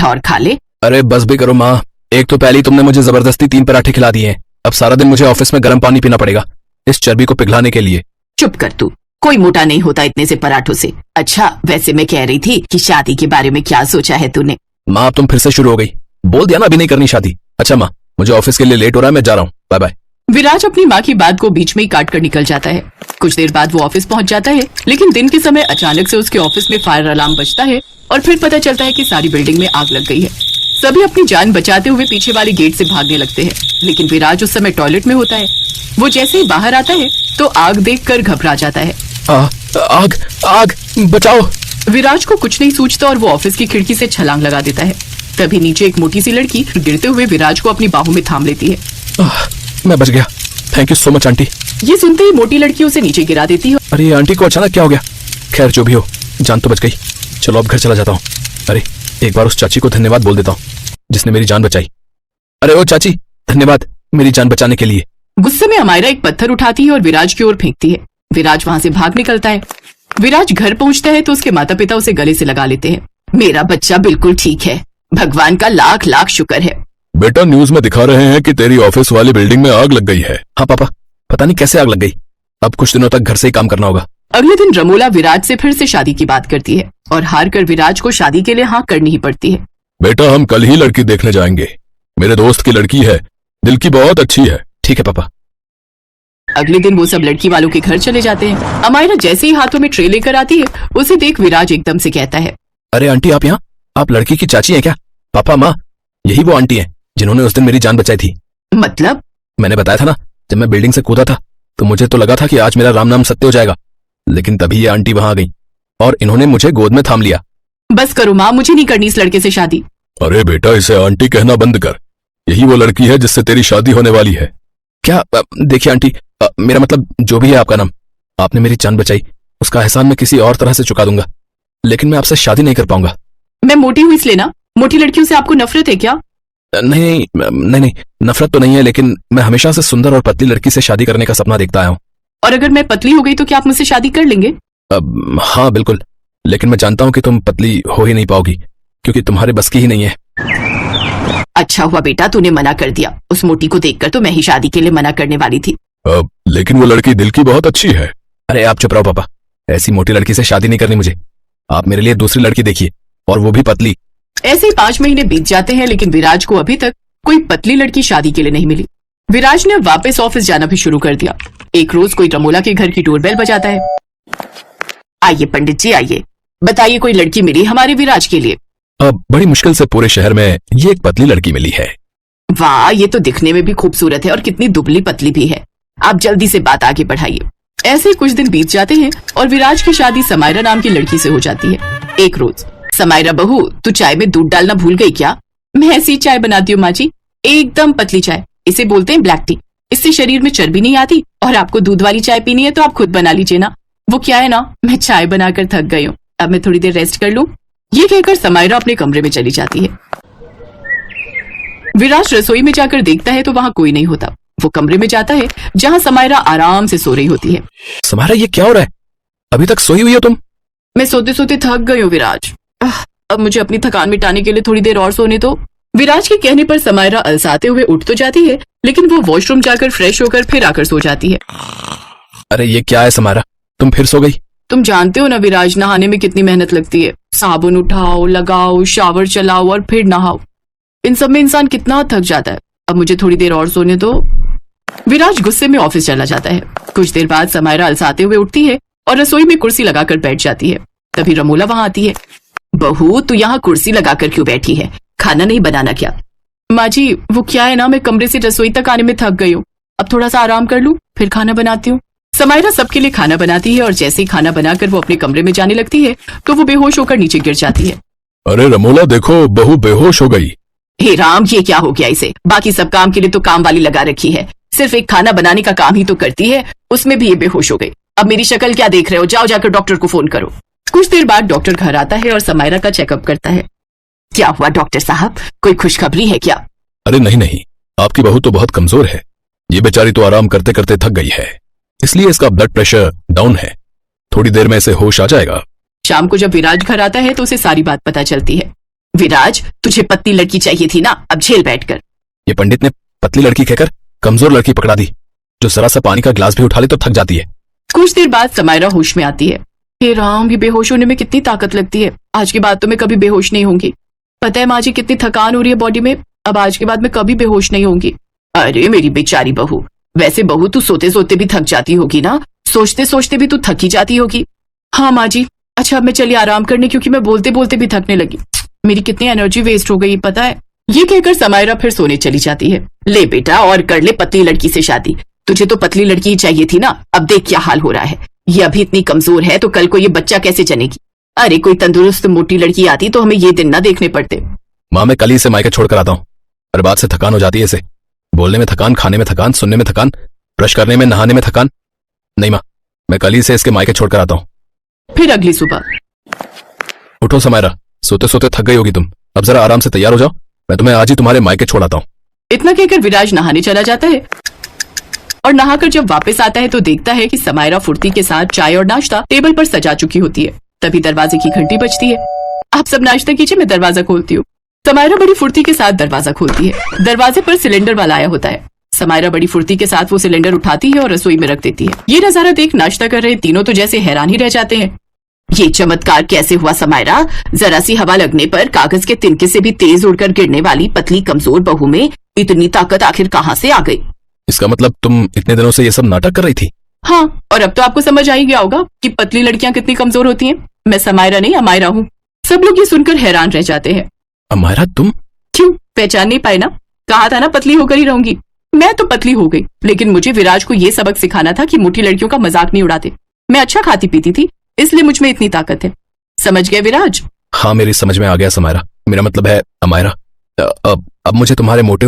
पराठा और खा ले। अरे बस भी करो माँ, एक तो पहले ही तुमने मुझे जबरदस्ती 3 पराठे खिला दिए हैं। अब सारा दिन मुझे ऑफिस में गर्म पानी पीना पड़ेगा इस चर्बी को पिघलाने के लिए। चुप कर तू, कोई मोटा नहीं होता इतने से पराठों से। अच्छा वैसे मैं कह रही थी कि शादी के बारे में क्या सोचा है तूने? माँ अब तुम फिर से शुरू हो गई, बोल दिया ना अभी नहीं करनी शादी। अच्छा माँ, मुझे ऑफिस के लिए लेट हो रहा है, मैं जा रहा हूँ, बाय बाय। विराज अपनी माँ की बात को बीच में ही काट कर निकल जाता है। कुछ देर बाद वो ऑफिस पहुंच जाता है, लेकिन दिन के समय अचानक से उसके ऑफिस में फायर अलार्म बजता है और फिर पता चलता है कि सारी बिल्डिंग में आग लग गई है। सभी अपनी जान बचाते हुए पीछे वाली गेट से भागने लगते हैं, लेकिन विराज उस समय टॉयलेट में होता है। वो जैसे ही बाहर आता है तो आग देखकर घबरा जाता है। आग आग बचाओ। विराज को कुछ नहीं सूझता और वो ऑफिस की खिड़की से छलांग लगा देता है। तभी नीचे एक मोटी सी लड़की गिरते हुए विराज को अपनी बाहों में थाम लेती है। मैं बच गया, thank you so much aunty. ये सुनते ही मोटी लड़की उसे नीचे गिरा देती है। अरे आंटी को अचानक क्या हो गया? खैर जो भी हो, जान तो बच गई। चलो अब घर चला जाता हूँ। अरे एक बार उस चाची को धन्यवाद बोल देता हूँ जिसने मेरी जान बचाई। अरे ओ चाची, धन्यवाद मेरी जान बचाने के लिए। गुस्से में अमायरा एक पत्थर उठाती है और विराज की ओर फेंकती है। विराज वहाँ से भाग निकलता है। विराज घर पहुँचता है तो उसके माता पिता उसे गले से लगा लेते हैं। मेरा बच्चा बिल्कुल ठीक है, भगवान का लाख लाख शुक्र है। बेटा न्यूज में दिखा रहे हैं कि तेरी ऑफिस वाली बिल्डिंग में आग लग गई है। हाँ पापा, पता नहीं कैसे आग लग गई। अब कुछ दिनों तक घर से ही काम करना होगा। अगले दिन रमोला विराज से फिर से शादी की बात करती है और हार कर विराज को शादी के लिए हाँ करनी ही पड़ती है। बेटा हम कल ही लड़की देखने जाएंगे, मेरे दोस्त की लड़की है, दिल की बहुत अच्छी है। ठीक है पापा। अगले दिन वो सब लड़की वालों के घर चले जाते हैं। अमायरा जैसे ही हाथों में ट्रे लेकर आती है, उसे देख विराज एकदम से कहता है, अरे आंटी आप यहाँ? आप लड़की की चाची हैं क्या? पापा माँ, यही वो आंटी हैं जिन्होंने उस दिन मेरी जान बचाई थी। मतलब? मैंने बताया था ना, जब मैं बिल्डिंग से कूदा था तो मुझे तो लगा था कि आज मेरा राम नाम सत्य हो जाएगा, लेकिन तभी ये आंटी वहां आ गई और इन्होंने मुझे गोद में थाम लिया। बस करो माँ, मुझे नहीं करनी इस लड़के से शादी। अरे बेटा इसे आंटी कहना बंद कर, यही वो लड़की है जिससे तेरी शादी होने वाली है। क्या? देखिए आंटी, मेरा मतलब जो भी है आपका नाम, आपने मेरी जान बचाई, उसका एहसान मैं किसी और तरह से चुका दूंगा, लेकिन मैं आपसे शादी नहीं कर पाऊंगा। मैं मोटी हुई इसलिए ना? मोटी लड़कियों से आपको नफरत है क्या? नहीं नहीं नहीं, नफरत तो नहीं है, लेकिन मैं हमेशा से सुंदर और पतली लड़की से शादी करने का सपना देखता आया हूँ। और अगर मैं पतली हो गई तो क्या आप मुझसे शादी कर लेंगे? हाँ बिल्कुल, लेकिन मैं जानता हूँ कि तुम पतली हो ही नहीं पाओगी क्योंकि तुम्हारे बस की ही नहीं है। अच्छा हुआ बेटा तूने मना कर दिया, उस मोटी को देखकर तो मैं ही शादी के लिए मना करने वाली थी। लेकिन वो लड़की दिल की बहुत अच्छी है। अरे आप चुप रहो पापा, ऐसी मोटी लड़की से शादी नहीं करनी मुझे। आप मेरे लिए दूसरी लड़की देखिए, और वो भी पतली। ऐसे ही 5 महीने बीत जाते हैं, लेकिन विराज को अभी तक कोई पतली लड़की शादी के लिए नहीं मिली। विराज ने वापस ऑफिस जाना भी शुरू कर दिया। एक रोज कोई रमोला के घर की डोरबेल बजाता है। आइए पंडित जी आइए, बताइए कोई लड़की मिली हमारे विराज के लिए? बड़ी मुश्किल से पूरे शहर में ये एक पतली लड़की मिली है। वाह, ये तो दिखने में भी खूबसूरत है और कितनी दुबली पतली भी है। आप जल्दी से बात आगे बढ़ाइए। ऐसे कुछ दिन बीत जाते हैं और विराज की शादी समायरा नाम की लड़की से हो जाती है। एक रोज, समायरा बहू तू चाय में दूध डालना भूल गई क्या? मैं ऐसी चाय बनाती हूँ माँ जी, एकदम पतली चाय, इसे बोलते हैं ब्लैक टी। इससे शरीर में चर्बी नहीं आती, और आपको दूध वाली चाय पीनी है तो आप खुद बना लीजिए ना। वो क्या है ना, मैं चाय बनाकर थक गई हूँ, अब मैं थोड़ी देर रेस्ट कर लूँ। ये कहकर समायरा अपने कमरे में चली जाती है। विराज रसोई में जाकर देखता है तो वहाँ कोई नहीं होता। वो कमरे में जाता है जहाँ समायरा आराम से सो रही होती है। समायरा ये क्या हो रहा है? अभी तक सोई हुई हो तुम? मैं सोते सोते थक गई हूँ विराज, अब मुझे अपनी थकान मिटाने के लिए थोड़ी देर और सोने दो। विराज के कहने पर समायरा अलसाते हुए उठ तो जाती है, लेकिन वो वॉशरूम जाकर फ्रेश होकर फिर आकर सो जाती है। अरे ये क्या है समायरा, तुम फिर सो गई? तुम जानते हो ना विराज, नहाने में कितनी मेहनत लगती है। साबुन उठाओ, लगाओ, शावर चलाओ और फिर नहाओ, इन सब में इंसान कितना थक जाता है। अब मुझे थोड़ी देर और सोने दो। विराज गुस्से में ऑफिस चला जाता है। कुछ देर बाद समायरा अलसाते हुए उठती है और रसोई में कुर्सी लगाकर बैठ जाती है। तभी रमोला वहां आती है। बहू तू यहाँ कुर्सी लगाकर क्यों बैठी है, खाना नहीं बनाना क्या? माँ जी वो क्या है ना, मैं कमरे से रसोई तक आने में थक गई हूँ, अब थोड़ा सा आराम कर लूँ फिर खाना बनाती हूँ। समायरा सबके लिए खाना बनाती है और जैसे ही खाना बनाकर वो अपने कमरे में जाने लगती है तो वो बेहोश होकर नीचे गिर जाती है। अरे रमोला देखो, बहू बेहोश हो गई। हे राम, ये क्या हो गया इसे? बाकी सब काम के लिए तो काम वाली लगा रखी है, सिर्फ एक खाना बनाने का काम ही तो करती है, उसमें भी ये बेहोश हो गई। अब मेरी शक्ल क्या देख रहे हो, जाओ जाकर डॉक्टर को फोन करो। कुछ देर बाद डॉक्टर घर आता है और समायरा का चेकअप करता है। क्या हुआ डॉक्टर साहब, कोई खुशखबरी है क्या? अरे नहीं नहीं, आपकी बहू तो बहुत कमजोर है, ये बेचारी तो आराम करते करते थक गई है, इसलिए इसका ब्लड प्रेशर डाउन है, थोड़ी देर में इसे होश आ जाएगा। शाम को जब विराज घर आता है तो उसे सारी बात पता चलती है। विराज, तुझे पतली लड़की चाहिए थी ना, अब झेल बैठकर। ये पंडित ने पतली लड़की कहकर कमजोर लड़की पकड़ा दी, जो जरा सा पानी का गिलास भी उठा ले तो थक जाती है। कुछ देर बाद समायरा होश में आती है। हे राम, ये बेहोश होने में कितनी ताकत लगती है। आज के बाद तो मैं कभी बेहोश नहीं होंगी। पता है माँ जी, कितनी थकान हो रही है बॉडी में। अब आज के बाद मैं कभी बेहोश नहीं होंगी। अरे मेरी बेचारी बहू, वैसे बहू तू सोते सोते भी थक जाती होगी ना, सोचते सोचते भी तू थकी जाती होगी। हाँ माँ जी। अच्छा अब मैं चलिए आराम करने, क्योंकि मैं बोलते बोलते भी थकने लगी। मेरी कितनी एनर्जी वेस्ट हो गई पता है। ये कहकर समायरा फिर सोने चली जाती है। ले बेटा, और कर ले पतली लड़की से शादी। तुझे तो पतली लड़की ही चाहिए थी ना, अब देख क्या हाल हो रहा है। ये अभी इतनी कमजोर है तो कल को ये बच्चा कैसे जनेगी। अरे कोई तंदुरुस्त मोटी लड़की आती तो हमें ये दिन ना देखने पड़ते। माँ, मैं कल ही से मायके छोड़कर आता हूँ। हर बात से थकान हो जाती है इसे। बोलने में थकान, खाने में थकान, सुनने में थकान, ब्रश करने में, नहाने में थकान। नहीं माँ, मैं कल ही से इसके मायके छोड़कर आता हूँ। फिर अगली सुबह। उठो समायरा, सोते सोते थक गई होगी तुम। अब जरा आराम से तैयार हो जाओ, मैं तुम्हें आज ही तुम्हारे मायके छोड़ आता हूँ। इतना कहकर विराज नहाने चला जाता है और नहाकर जब वापस आता है तो देखता है कि समायरा फुर्ती के साथ चाय और नाश्ता टेबल पर सजा चुकी होती है। तभी दरवाजे की घंटी बजती है। आप सब नाश्ता कीजिए, मैं दरवाजा खोलती हूँ। समायरा बड़ी फुर्ती के साथ दरवाजा खोलती है। दरवाजे पर सिलेंडर वाला आया होता है। समायरा बड़ी फुर्ती के साथ वो सिलेंडर उठाती है और रसोई में रख देती है। ये नजारा देख नाश्ता कर रहे तीनों तो जैसे हैरान ही रह जाते हैं। ये चमत्कार कैसे हुआ समायरा? जरा सी हवा लगने पर कागज के तिनके से भी तेज उड़कर गिरने वाली पतली कमजोर बहू में इतनी ताकत आखिर कहाँ से आ गई? इसका मतलब तुम इतने दिनों से ये सब नाटक कर रही थी? हाँ, और अब तो आपको समझ आ ही गया होगा कि पतली लड़कियां कितनी कमजोर होती हैं। मैं समायरा नहीं, अमायरा हूँ। सब लोग ये सुनकर हैरान रह जाते हैं। अमायरा तुम? क्यों, पहचान नहीं पाए ना? कहा था ना पतली होकर ही रहूंगी। मैं तो पतली हो गई, लेकिन मुझे विराज को ये सबक सिखाना था कि मोटी लड़कियों का मजाक नहीं उड़ाते। मैं अच्छा खाती पीती थी, इसलिए मुझ में इतनी ताकत है। समझ गए विराज? हाँ, मेरी समझ में आ गया समायरा। मेरा मतलब है अमायरा, अब मुझे तुम्हारे मोटे